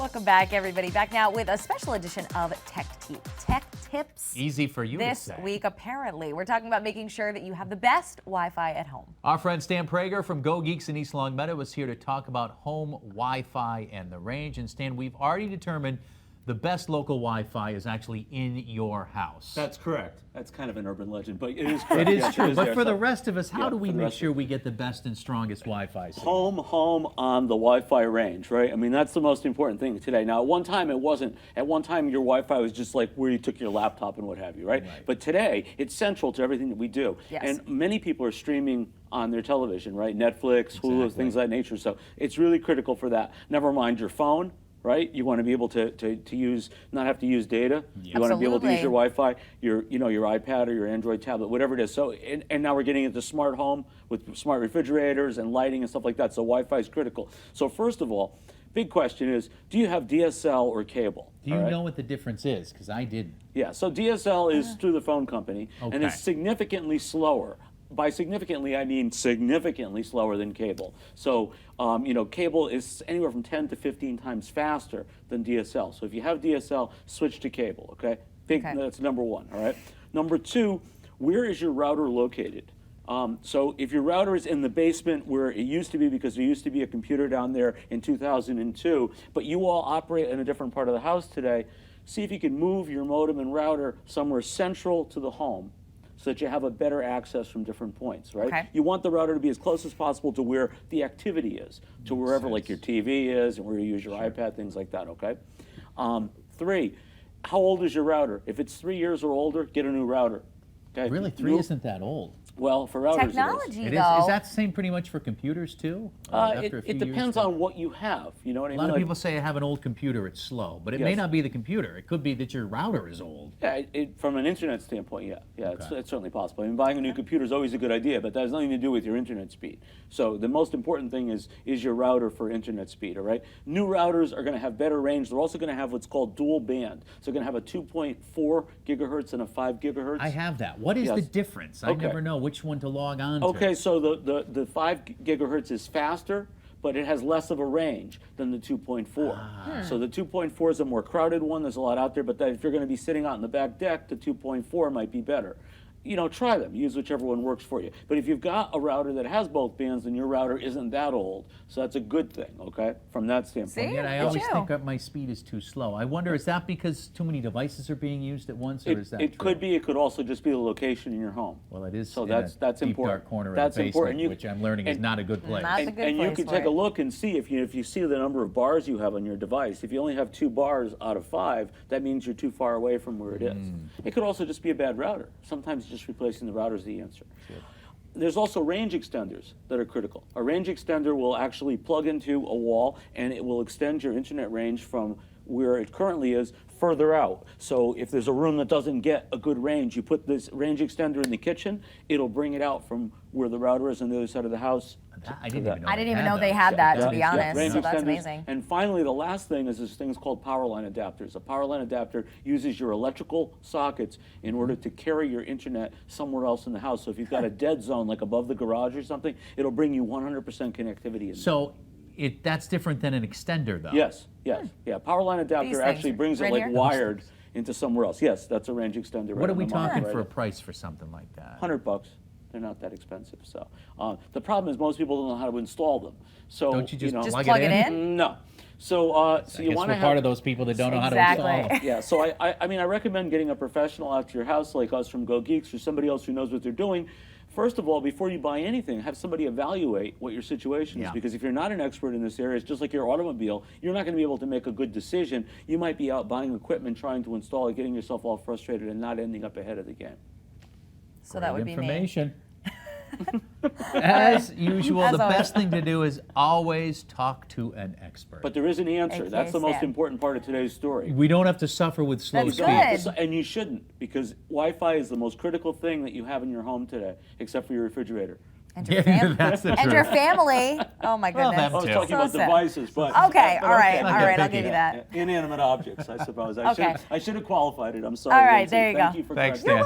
Welcome back, everybody. Back now with a special edition of Tech Tips. Easy for you this to say. week, apparently. We're talking about making sure that you have the best Wi-Fi at home. Our friend Stan Prager from GoGeeks in East Longmeadow is here to talk about home Wi-Fi and the range. And Stan, we've already determined the best local Wi-Fi is actually in your house. That's correct. That's kind of an urban legend, but it is correct. It is Yes, true. But there. for the So, rest of us, how do we for the make rest sure we get the best and strongest Wi-Fi signal? home on the Wi-Fi range, right? I mean, that's the most important thing today. Now, at one time it wasn't. At one time your Wi-Fi was just like where you took your laptop and what have you, right? But today it's central to everything that we do. Yes. And many people are streaming on their television, right? Netflix, Hulu, things of that nature. So it's really critical for that. Never mind your phone. Right, you want to be able to use, not have to use data. You want to be able to use your Wi-Fi, your iPad or your Android tablet, whatever it is. So, and now we're getting into smart home with smart refrigerators and lighting and stuff like that. So Wi-Fi is critical. So first of all, big question is, do you have DSL or cable? Do you know what the difference is? Because I didn't. Yeah, so DSL is through the phone company, and it's significantly slower. By significantly, I mean significantly slower than cable. So, cable is anywhere from 10 to 15 times faster than DSL. So if you have DSL, switch to cable, okay? That's number one, all right? Number two, where is your router located? So if your router is in the basement where it used to be, because there used to be a computer down there in 2002, but you all operate in a different part of the house today, see if you can move your modem and router somewhere central to the home, so that you have a better access from different points, right? Okay. You want the router to be as close as possible to where the activity is, to wherever like your TV is and where you use your iPad, things like that, okay? Three, how old is your router? If it's 3 years or older, get a new router. Okay? Really, three isn't that old. Well, for routers Technology, it is. though. Is that the same pretty much for computers too? It depends on what you have, you know what I mean? A lot of people say I have an old computer, it's slow, but it may not be the computer. It could be that your router is old. Yeah, from an internet standpoint, it's certainly possible. I mean, buying a new computer is always a good idea, but that has nothing to do with your internet speed. So the most important thing is your router for internet speed, all right? New routers are going to have better range. They're also going to have what's called dual band. So they're going to have a 2.4 gigahertz and a 5 gigahertz. I have that. What is the difference? I never know which one to log on to. Okay, so the 5 gigahertz is faster, but it has less of a range than the 2.4. So the 2.4 is a more crowded one. There's a lot out there, but if you're going to be sitting out in the back deck, the 2.4 might be better. Try them. Use whichever one works for you. But if you've got a router that has both bands, then your router isn't that old. So that's a good thing, okay, from that standpoint. And yet I always think that my speed is too slow. I wonder, is that because too many devices are being used at once, or is that It could be. It could also just be the location in your home. Well, it is. So in that's a deep, important. dark corner That's of the basement, important. which I'm learning is not a good place. Not a good And you place can for take it. a look and see if you see the number of bars you have on your device. If you only have 2 bars out of 5, that means you're too far away from where it is. It could also just be a bad router. Sometimes just replacing the router is the answer. There's also range extenders that are critical. A range extender will actually plug into a wall, and it will extend your internet range from where it currently is further out. So if there's a room that doesn't get a good range, you put this range extender in the kitchen, it'll bring it out from where the router is on the other side of the house. I didn't even know they had that, to be honest. Range So that's extenders. amazing. And finally, the last thing is this thing's called power line adapters. A power line adapter uses your electrical sockets in order to carry your internet somewhere else in the house. So if you've got a dead zone, like above the garage or something, it'll bring you 100% connectivity in So that's different than an extender, though. Yes. Yeah, power line adapter actually brings it like wired into somewhere else. Yes, that's a range extender. What are we talking for a price for something like that? $100. They're not that expensive. So the problem is most people don't know how to install them. So Don't you just Just plug it in? No. So So you want to we're part of those people that don't know how to Exactly. install them. Yeah, so I recommend getting a professional out to your house like us from GoGeeks or somebody else who knows what they're doing. First of all, before you buy anything, have somebody evaluate what your situation is. Because if you're not an expert in this area, it's just like your automobile, you're not going to be able to make a good decision. You might be out buying equipment, trying to install it, getting yourself all frustrated and not ending up ahead of the game. So that would be me. Information. As usual, the best thing to do is always talk to an expert. But there is an answer. That's the most important part of today's story. We don't have to suffer with slow That's speed. good. And you shouldn't, because Wi-Fi is the most critical thing that you have in your home today, except for your refrigerator. And your family. That's the And your truth. family. Oh my goodness. them I was too. talking about sad. devices, but Okay, but all right, okay. all right, I'll give you that. Inanimate objects, I suppose. Okay. I should have qualified it. I'm sorry. All right, Lindsay. there you Thank go. you for Thanks, correcting me. Dan.